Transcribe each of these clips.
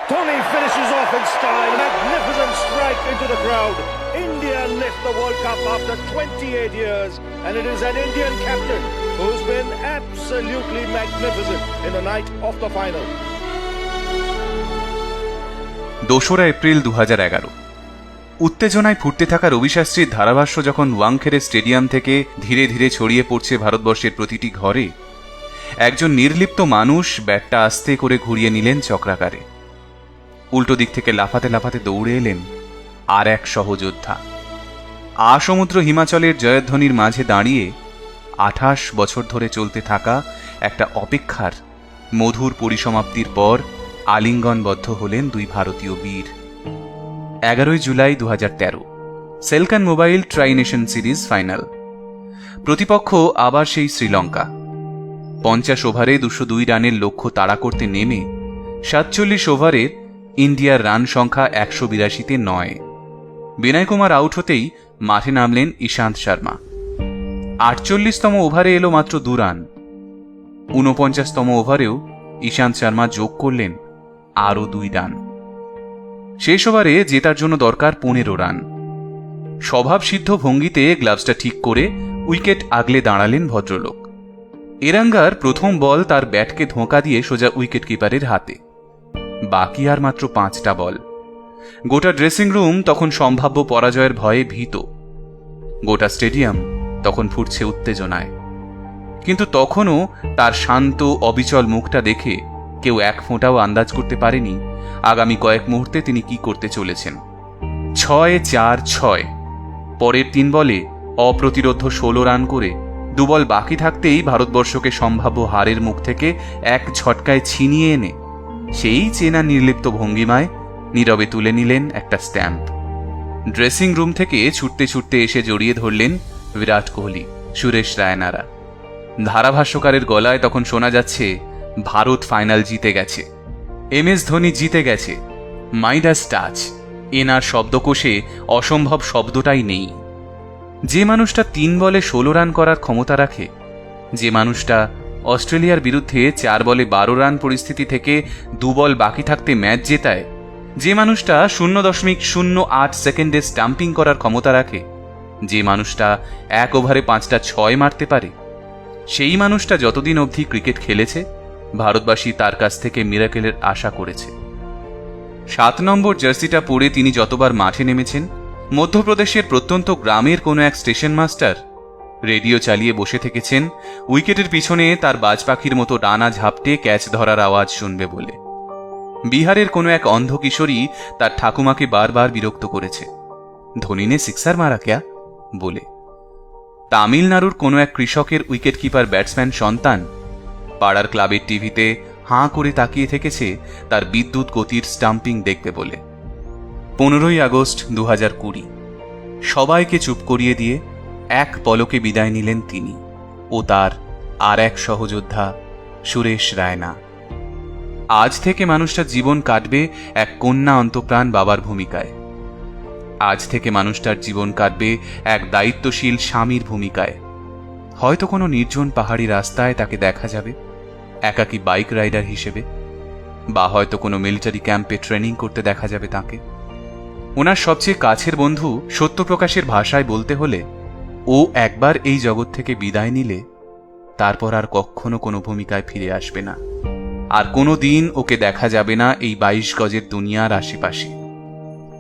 Dhoni finishes off in style. Magnificent strike into the crowd. India lift the World Cup after 28 years, and it is an Indian captain who's been absolutely magnificent in the night of the final. 2 April 2011 উত্তেজনায় ফুটতে থাকা রবি শাস্ত্রীর ধারাভাষ্য যখন Wankhede stadium থেকে ধীরে ধীরে ছড়িয়ে পড়ছে ভারতবর্ষের প্রতিটি ঘরে, একজন নির্লিপ্ত মানুষ ব্যাটটা আস্তে করে ঘুরিয়ে নিলেন চক্রাকারে। উল্টো দিক থেকে লাফাতে লাফাতে দৌড়ে এলেন আর এক সহযোদ্ধা। আসমুদ্র হিমাচলের জয়ধ্বনির মাঝে দাঁড়িয়ে 28 বছর ধরে চলতে থাকা একটা অপেক্ষার মধুর পরিসমাপ্তির পর আলিঙ্গনবদ্ধ হলেন দুই ভারতীয় বীর। 11 July 2013 Celkon mobile tri nation series final. প্রতিপক্ষ আবার সেই শ্রীলঙ্কা। 50 ওভারে 202 রানের লক্ষ্য তাড়া করতে নেমে 47 ওভারের ইন্ডিয়ার রান সংখ্যা 182-তে নয়। বিনয় কুমার আউট হতেই মাঠে নামলেন ইশান্ত শর্মা। 48তম ওভারে এলো মাত্র 2 রান। 49তম ওভারেও ইশান্ত শর্মা যোগ করলেন আরও 2 রান। শেষ ওভারে জেতার জন্য দরকার 15 রান। স্বভাবসিদ্ধ ভঙ্গিতে গ্লাভসটা ঠিক করে উইকেট আগলে দাঁড়ালেন ভদ্রলোক। এরাঙ্গার প্রথম বল তার ব্যাটকে ধোঁকা দিয়ে সোজা উইকেট কিপারের হাতে। বাকি আর মাত্র 5টা বল। গোটা ড্রেসিং রুম তখন সম্ভাব্য পরাজয়ের ভয়ে ভীত। গোটা স্টেডিয়াম তখন ফুটছে উত্তেজনায়। কিন্তু তখনও তার শান্ত অবিচল মুখটা দেখে কেউ এক ফোঁটাও আন্দাজ করতে পারেনি আগামী কয়েক মুহূর্তে তিনি কি করতে চলেছেন। 6-4-6 পরের 3 বলে অপ্রতিরোধ্য 16 রান করে 2 বল বাকি থাকতেই ভারতবর্ষকে সম্ভাব্য হারের মুখ থেকে এক ঝটকায় ছিনিয়ে এনে সেই চেনা নির্লিপ্ত ভঙ্গিমায় নীরবে তুলে নিলেন একটা স্ট্যাম্প। ড্রেসিং রুম থেকে ছুটতে ছুটতে এসে জড়িয়ে ধরলেন বিরাট কোহলি, সুরেশ রায়নারা। ধারাভাষ্যকারের গলায় তখন শোনা যাচ্ছে, ভারত ফাইনাল জিতে গেছে, MS ধোনি জিতে গেছে, মাইডাস টাচ। এনার শব্দকোষে অসম্ভব শব্দটাই নেই। যে মানুষটা 3 বলে 16 রান করার ক্ষমতা রাখে, যে মানুষটা অস্ট্রেলিয়ার বিরুদ্ধে 4 বলে 12 রান পরিস্থিতি থেকে 2 বল বাকি থাকতে ম্যাচ জেতায়, যে মানুষটা 0.08 সেকেন্ডে স্টাম্পিং করার ক্ষমতা রাখে, যে মানুষটা 1 ওভারে 5টা 6 মারতে পারে, সেই মানুষটা যতদিন অবধি ক্রিকেট খেলেছে ভারতবাসী তার কাছ থেকে মিরাকেলের আশা করেছে। 7 নম্বর জার্সিটা পরে তিনি যতবার মাঠে নেমেছেন, মধ্যপ্রদেশের প্রত্যন্ত গ্রামের কোনো এক স্টেশন মাস্টার রেডিও চালিয়ে বসে থেকেছেন উইকেটের পিছনে তার বাজ পাখির মতো ডানা ঝাপটে ক্যাচ ধরার আওয়াজ শুনবে বলে। বিহারের কোনো এক অন্ধ কিশোরী তার ঠাকুমাকে বারবার বিরক্ত করেছে, ধোনি নে সিক্সার মারা ক্যা বলে। তামিলনাড়ুর কোনো এক কৃষকের উইকেট কিপার ব্যাটসম্যান সন্তান পাড়ার ক্লাবের টিভিতে হাঁ করে তাকিয়ে থেকেছে তার বিদ্যুৎ গতির স্টাম্পিং দেখবে বলে। 15 আগস্ট 2020 সবাইকে চুপ করিয়ে দিয়ে এক পলকে বিদায় নিলেন তিনি ও তার আর এক সহযোদ্ধা সুরেশ রায়না। আজ থেকে মানুষটার জীবন কাটবে এক কন্যা অন্তঃপ্রাণ বাবার ভূমিকায়। আজ থেকে মানুষটার জীবন কাটবে এক দায়িত্বশীল স্বামীর ভূমিকায়। হয়তো কোনো নির্জন পাহাড়ি রাস্তায় তাকে দেখা যাবে একাকী বাইক রাইডার হিসেবে, বা হয়তো কোনো মিলিটারি ক্যাম্পে ট্রেনিং করতে দেখা যাবে তাকে। ওনার সবচেয়ে কাছের বন্ধু সত্যপ্রকাশের ভাষায় বলতে হলে, ও একবার এই জগৎ থেকে বিদায় নিলে তারপর আর কখনো কোনো ভূমিকায় ফিরে আসবে না, আর কোনো দিন ওকে দেখা যাবে না এই 22 গজের দুনিয়ার আশেপাশে।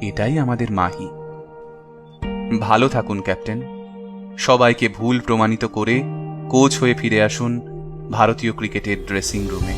এটাই আমাদের মাহি। ভালো থাকুন ক্যাপ্টেন। সবাইকে ভুল প্রমাণিত করে কোচ হয়ে ফিরে আসুন ভারতীয় ক্রিকেটের ড্রেসিং রুমে।